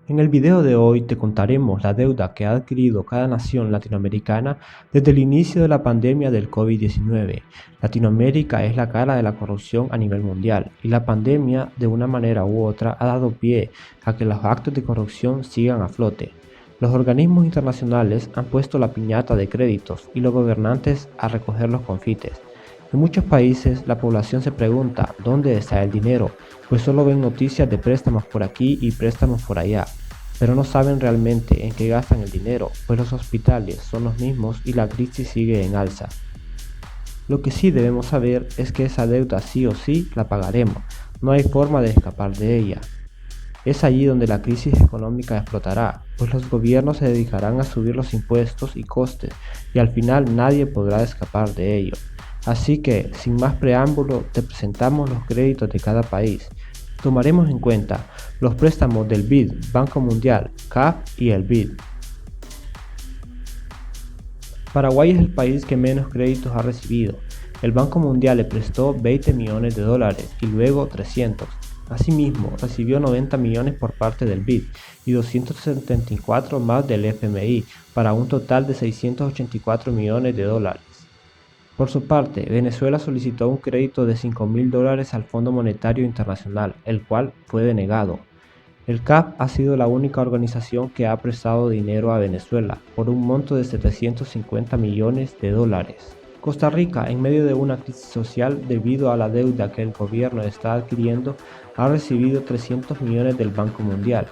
En el video de hoy te contaremos la deuda que ha adquirido cada nación latinoamericana desde el inicio de la pandemia del COVID-19. Latinoamérica es la cara de la corrupción a nivel mundial y la pandemia, de una manera u otra, ha dado pie a que los actos de corrupción sigan a flote. Los organismos internacionales han puesto la piñata de créditos y los gobernantes a recoger los confites. En muchos países la población se pregunta dónde está el dinero, pues solo ven noticias de préstamos por aquí y préstamos por allá, pero no saben realmente en qué gastan el dinero, pues los hospitales son los mismos y la crisis sigue en alza. Lo que sí debemos saber es que esa deuda sí o sí la pagaremos, no hay forma de escapar de ella. Es allí donde la crisis económica explotará, pues los gobiernos se dedicarán a subir los impuestos y costes y al final nadie podrá escapar de ello. Así que, sin más preámbulo, te presentamos los créditos de cada país. Tomaremos en cuenta los préstamos del BID, Banco Mundial, CAF y el BID. Paraguay es el país que menos créditos ha recibido. El Banco Mundial le prestó 20 millones de dólares y luego 300. Asimismo, recibió 90 millones por parte del BID y 274 más del FMI, para un total de 684 millones de dólares. Por su parte, Venezuela solicitó un crédito de $5.000 al Fondo Monetario Internacional, el cual fue denegado. El CAF ha sido la única organización que ha prestado dinero a Venezuela, por un monto de 750 millones de dólares. Costa Rica, en medio de una crisis social debido a la deuda que el gobierno está adquiriendo, ha recibido 300 millones del Banco Mundial,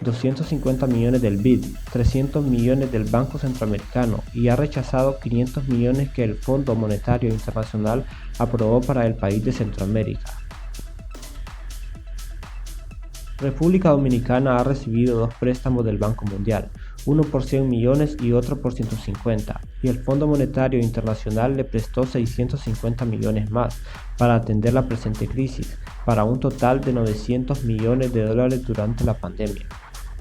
250 millones del BID, 300 millones del Banco Centroamericano y ha rechazado 500 millones que el Fondo Monetario Internacional aprobó para el país de Centroamérica. República Dominicana ha recibido dos préstamos del Banco Mundial, uno por 100 millones y otro por 150, y el Fondo Monetario Internacional le prestó 650 millones más para atender la presente crisis, para un total de 900 millones de dólares durante la pandemia.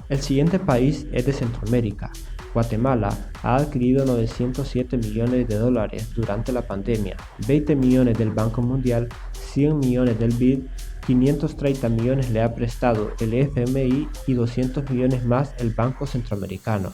El siguiente país es de Centroamérica. Guatemala ha adquirido 907 millones de dólares durante la pandemia, 20 millones del Banco Mundial, 100 millones del BID, 530 millones le ha prestado el FMI y 200 millones más el Banco Centroamericano.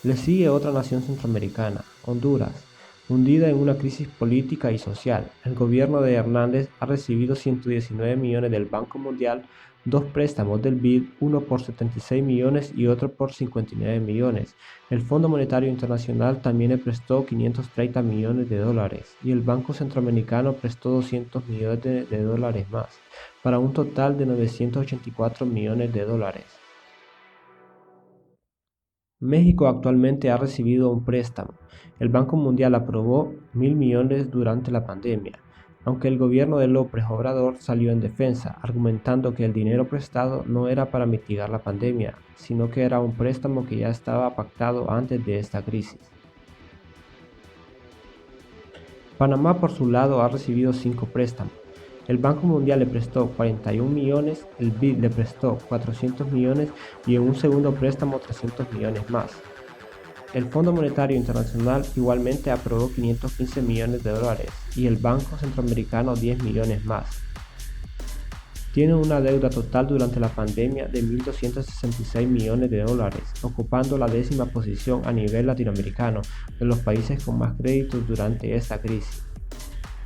Le sigue otra nación centroamericana, Honduras. Hundida en una crisis política y social, el gobierno de Hernández ha recibido 119 millones del Banco Mundial, dos préstamos del BID, uno por 76 millones y otro por 59 millones. El Fondo Monetario Internacional también le prestó 530 millones de dólares y el Banco Centroamericano prestó 200 millones de dólares más, para un total de 984 millones de dólares. México actualmente ha recibido un préstamo. El Banco Mundial aprobó 1.000 millones durante la pandemia, aunque el gobierno de López Obrador salió en defensa, argumentando que el dinero prestado no era para mitigar la pandemia, sino que era un préstamo que ya estaba pactado antes de esta crisis. Panamá, por su lado, ha recibido 5 préstamos. El Banco Mundial le prestó 41 millones, el BID le prestó 400 millones y en un segundo préstamo 300 millones más. El Fondo Monetario Internacional igualmente aprobó 515 millones de dólares y el Banco Centroamericano 10 millones más. Tiene una deuda total durante la pandemia de 1.266 millones de dólares, ocupando la 10ª posición a nivel latinoamericano de los países con más créditos durante esta crisis.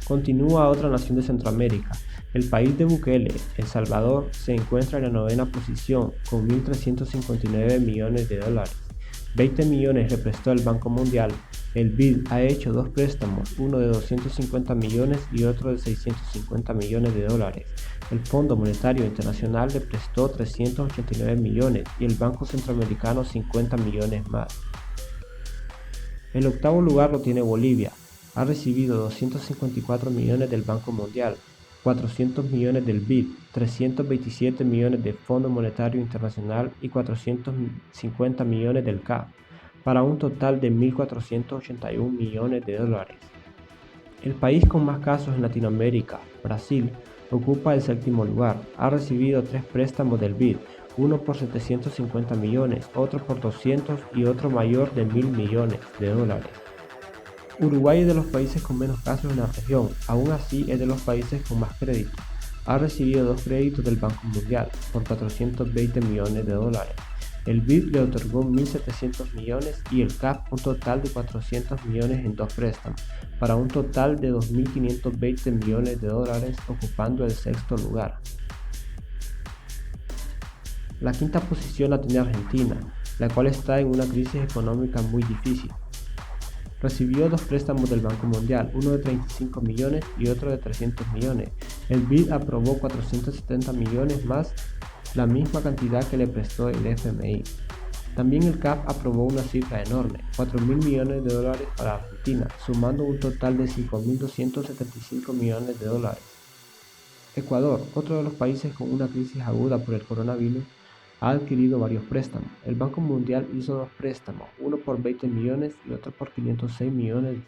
Continúa otra nación de Centroamérica. El país de Bukele, El Salvador, se encuentra en la 9ª posición con 1.359 millones de dólares. 20 millones le prestó el Banco Mundial. El BID ha hecho dos préstamos, uno de 250 millones y otro de 650 millones de dólares. El Fondo Monetario Internacional le prestó 389 millones y el Banco Centroamericano 50 millones más. El octavo lugar lo tiene Bolivia. Ha recibido 254 millones del Banco Mundial, 400 millones del BID, 327 millones del Fondo Monetario Internacional y 450 millones del CAF, para un total de 1.481 millones de dólares. El país con más casos en Latinoamérica, Brasil, ocupa el 7º lugar. Ha recibido 3 préstamos del BID, uno por 750 millones, otro por 200 y otro mayor de 1.000 millones de dólares. Uruguay es de los países con menos casos en la región, aún así es de los países con más crédito. ha recibido dos créditos del Banco Mundial por 420 millones de dólares. El BID le otorgó 1.700 millones y el CAF un total de 400 millones en dos préstamos, para un total de 2.520 millones de dólares, ocupando el sexto lugar. La quinta posición la tiene Argentina, la cual está en una crisis económica muy difícil. Recibió dos préstamos del Banco Mundial, uno de 35 millones y otro de 300 millones. El BID aprobó 470 millones más, la misma cantidad que le prestó el FMI. También el CAF aprobó una cifra enorme, 4.000 millones de dólares para Argentina, sumando un total de 5.275 millones de dólares. Ecuador, otro de los países con una crisis aguda por el coronavirus, ha adquirido varios préstamos. El Banco Mundial hizo dos préstamos, uno por 20 millones y otro por 506 millones.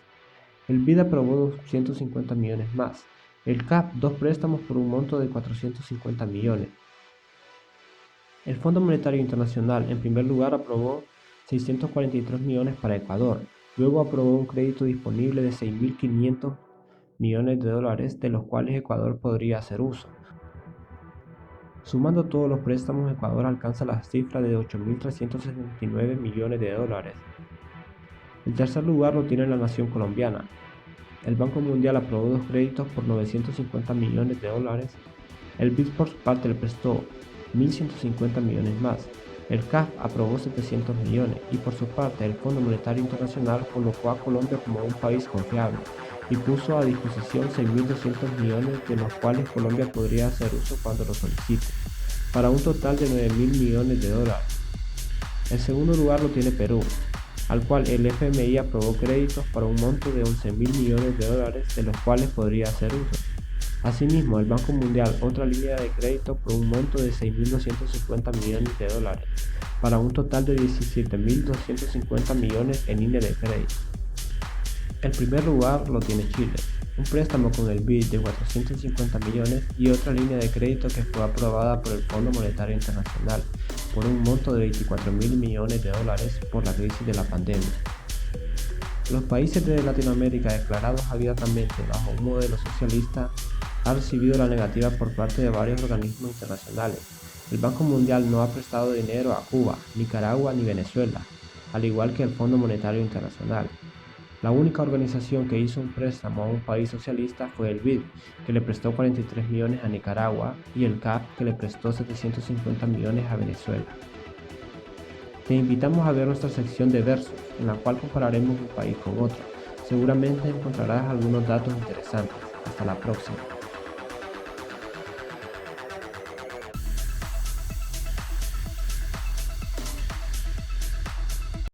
El BID aprobó 250 millones más. El CAF dos préstamos por un monto de 450 millones. El Fondo Monetario Internacional, en primer lugar, aprobó 643 millones para Ecuador. Luego aprobó un crédito disponible de 6.500 millones de dólares, de los cuales Ecuador podría hacer uso. Sumando todos los préstamos, Ecuador alcanza la cifra de 8.379 millones de dólares. El tercer lugar lo tiene la nación colombiana. El Banco Mundial aprobó dos créditos por 950 millones de dólares. El BID por su parte le prestó 1.150 millones más. El CAF aprobó 700 millones y por su parte el Fondo Monetario Internacional colocó a Colombia como un país confiable y puso a disposición 6.200 millones, de los cuales Colombia podría hacer uso cuando lo solicite, para un total de 9.000 millones de dólares. El segundo lugar lo tiene Perú, al cual el FMI aprobó créditos para un monto de 11.000 millones de dólares, de los cuales podría hacer uso. Asimismo, el Banco Mundial otra línea de crédito por un monto de 6.250 millones de dólares, para un total de 17.250 millones en línea de crédito. El primer lugar lo tiene Chile, un préstamo con el BID de 450 millones y otra línea de crédito que fue aprobada por el Fondo Monetario Internacional por un monto de 24.000 millones de dólares por la crisis de la pandemia. Los países de Latinoamérica declarados abiertamente bajo un modelo socialista han recibido la negativa por parte de varios organismos internacionales. El Banco Mundial no ha prestado dinero a Cuba, Nicaragua ni Venezuela, al igual que el Fondo Monetario Internacional. La única organización que hizo un préstamo a un país socialista fue el BID, que le prestó 43 millones a Nicaragua, y el CAF, que le prestó 750 millones a Venezuela. Te invitamos a ver nuestra sección de versos, en la cual compararemos un país con otro. Seguramente encontrarás algunos datos interesantes. Hasta la próxima.